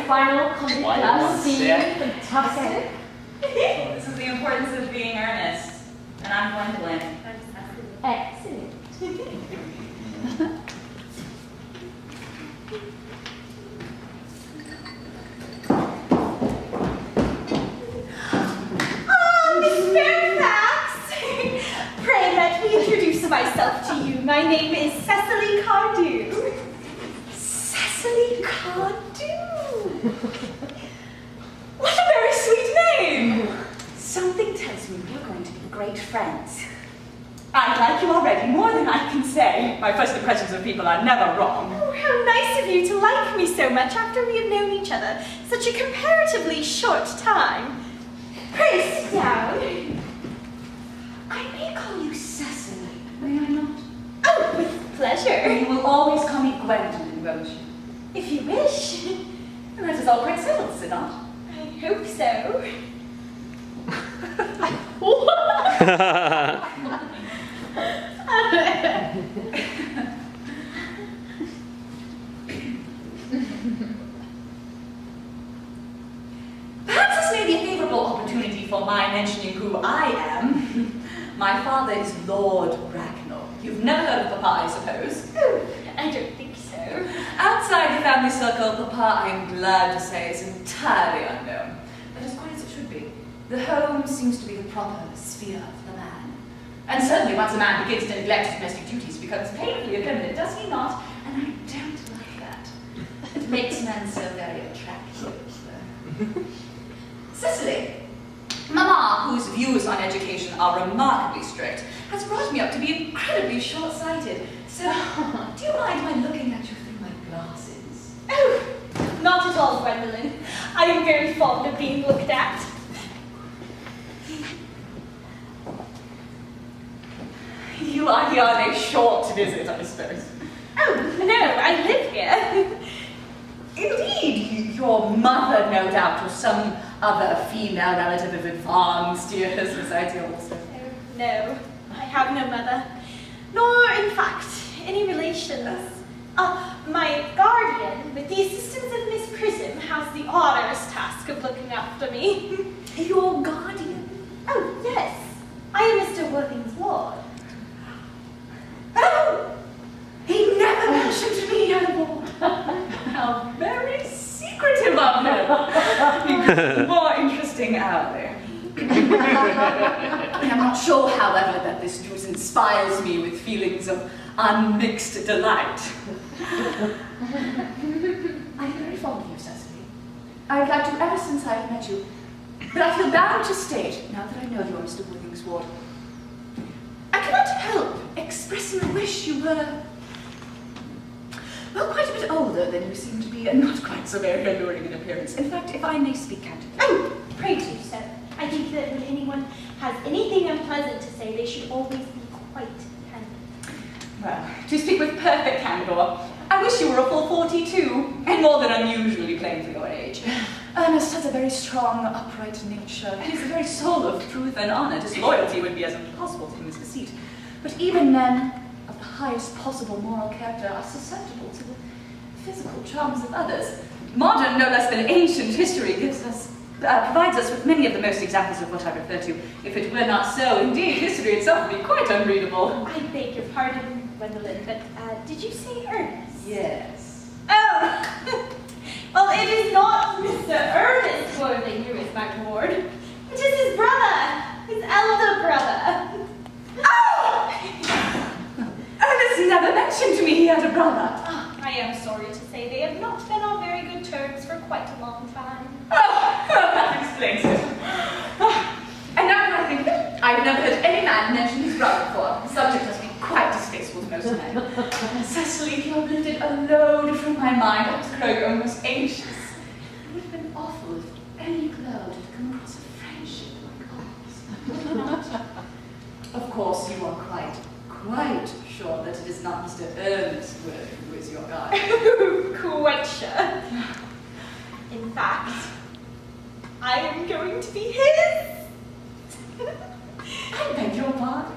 final comedy class scene. Fantastic. This is the importance of being Ernest. And I'm Gwendolyn. Excellent. Myself to you. My name is Cecily Cardew. Cecily Cardew. What a very sweet name. Something tells me we're going to be great friends. I like you already, more than I can say. My first impressions of people are never wrong. Oh, how nice of you to like me so much after we have known each other such a comparatively short time. Pray sit down. I may call you Cecily. May I not? Oh, with pleasure. You will always call me Gwendolyn, won't you? If you wish. And that is all quite settled, is it not? I hope so. Perhaps this may be a favourable opportunity for my mentioning who I am. My father is Lord Bracknell. You've never heard of Papa, I suppose? Oh, I don't think so. Outside the family circle, Papa, I am glad to say, is entirely unknown. But as quite as it should be. The home seems to be the proper sphere of the man. And certainly once a man begins to neglect his domestic duties, he becomes painfully effeminate, does he not? And I don't like that. It makes men so very attractive. Cecily. Mama, whose views on education are remarkably strict, has brought me up to be incredibly short-sighted. So, do you mind my looking at you through my glasses? Oh, not at all, Gwendolyn. I am very fond of being looked at. You are here on a short visit, I suppose. Oh, no, I live here. Indeed, your mother, no doubt, or some other female relative of advanced years society also. Oh, no, I have no mother, nor, in fact, any relations. My guardian, with the assistance of Miss Prism, has the honorous task of looking after me. Your guardian? Oh, yes, I am Mr. Worthing's ward. Oh! He never mentioned to me anymore. How very secretive of him. Becomes more interesting out there. I am not sure, however, that this news inspires me with feelings of unmixed delight. I'm very fond of you, Cecily. I've liked you ever since I've met you. But I feel bound to state, now that I know you are Mr. Worthing's ward, I cannot help expressing a wish you were, well, quite a bit older than you seem to be, and not quite so very alluring in appearance. In fact, if I may speak candidly. Oh, pray do so. I think that when anyone has anything unpleasant to say, they should always be quite candid. Well, to speak with perfect candor, I wish you were a full 42, and more than unusually plain for your age. Ernest has a very strong, upright nature, and is the very soul of truth and honor. Disloyalty would be as impossible to him as deceit. But even men of the highest possible moral character are susceptible to the physical charms of others. Modern, no less than ancient history provides us with many of the most examples of what I refer to. If it were not so, indeed, history itself would be quite unreadable. I beg your pardon, Gwendolyn, but did you say Ernest? Yes. Oh! Well, it is not Mr. Ernest Worthing who is my ward. It is his brother, his elder brother. Oh! Ernest never mentioned to me he had a brother. Oh, I am sorry to say they have not been on very good terms for quite a long time. Oh, that explains it. And now that I think of it, I've never heard any man mention his brother before. The subject must be quite distasteful to most men. Cecily, you have lifted a load from my mind. I was growing almost anxious. It would have been awful if any cloud had come across a friendship like ours. Of course, you are quite sure that it is not Mr. Ernest Worthing who is your guardian. Quite sure. In fact, I am going to be his. I beg your pardon?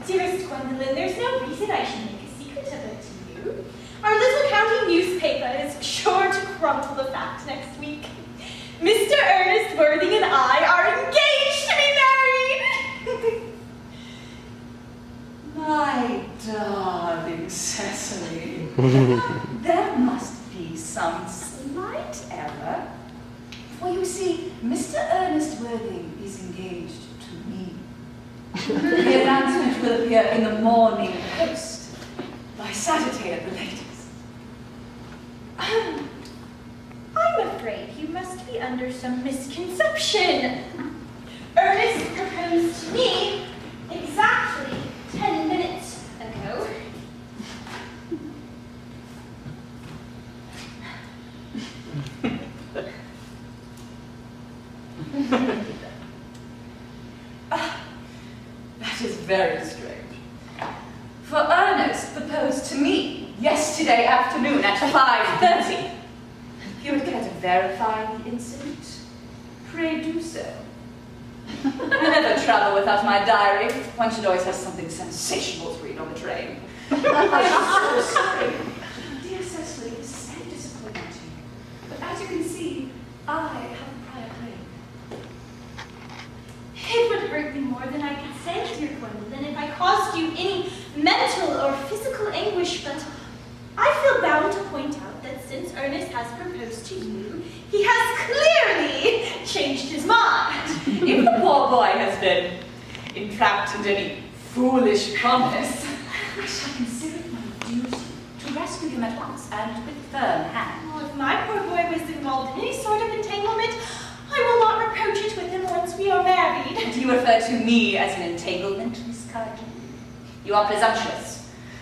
Dearest Gwendolyn, there's no reason I should make a secret of it to you. I Our little county newspaper is sure to chronicle the fact next week. Mr. Ernest Worthing and I are engaged to be married! My darling Cecily, there must be some slight error. For you see, Mr. Ernest Worthing is engaged to me. The announcement will appear in the Morning Post by Saturday at the latest. I'm afraid you must be under some misconception. Ernest proposed to me exactly 10 minutes ago. That is very strange. For Ernest proposed to me yesterday afternoon at 5:30. If you would care to verify the incident, pray do so. I never travel without my diary. One should always have something sensational to read on the train. I'm so sorry. Dear Cecily, this is very disappointing. But as you can see, I have a prior claim. It would hurt me more than I could say, dear Gwendolyn, if I caused you any mental or physical anguish, but I feel bound to point out that since Ernest has proposed to you, he has clearly changed his mind. If the poor boy has been entrapped into any foolish promise, I shall consider it my duty to rescue him at once and with firm hand. Well, if my poor boy was involved in any sort of entanglement, I will not reproach it with him once we are married. Do you refer to me as an entanglement, Miss Cardew? You are presumptuous.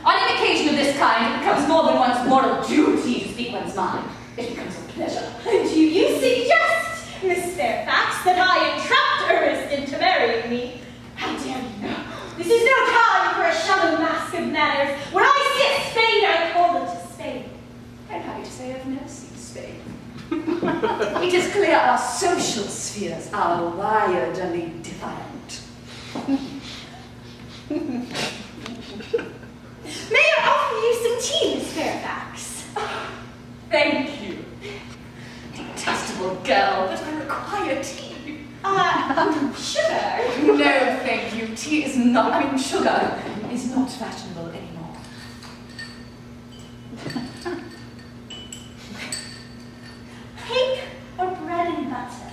On an occasion of this kind, it becomes more than one's moral duty to speak one's mind. It becomes a pleasure. Do you suggest, Miss Fairfax, that I entrapped Ernest into marrying me? How dare you? This is no time for a shallow mask of manners. When I see a spade, I call it a spade. I'm happy to say I've never seen Spain. It is clear our social spheres are wildly defiant. May I offer you some tea, Miss Fairfax? Thank you. Detestable girl, but I require tea. Sugar? No, thank you. Tea is not, sugar is not fashionable anymore. Cake or bread and butter?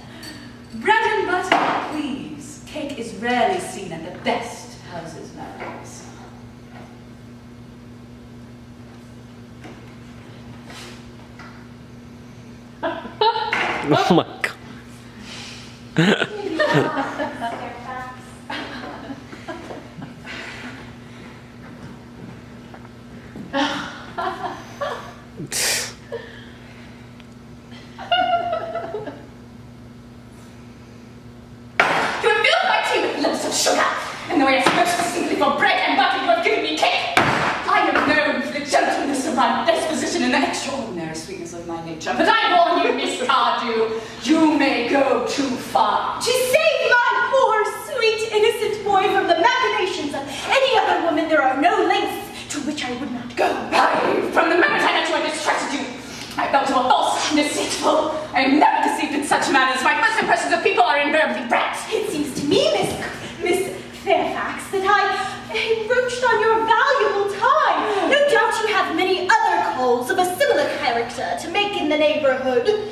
Bread and butter, please. Cake is rarely seen at the best houses nowadays. Oh my god. Maybe not, Miss Fairfax. You have filled my tea with lumps of sugar, and the way I supposed to simply for bread and butter, you have given me cake. I am known for the gentleness of my disposition and the extraordinary sweetness of my nature, but I warn you, Miss Cardew, you may go too far. To save my poor, sweet, innocent boy from the machinations of any other woman, there are no lengths to which I would not go. From the moment I met you, I distrusted you. I felt you were false and deceitful. I am never deceived in such matters. My first impressions of people are invariably rats. It seems to me, Miss Fairfax, that I encroached on your valuable time. No doubt you have many other calls of a similar character to make in the neighborhood.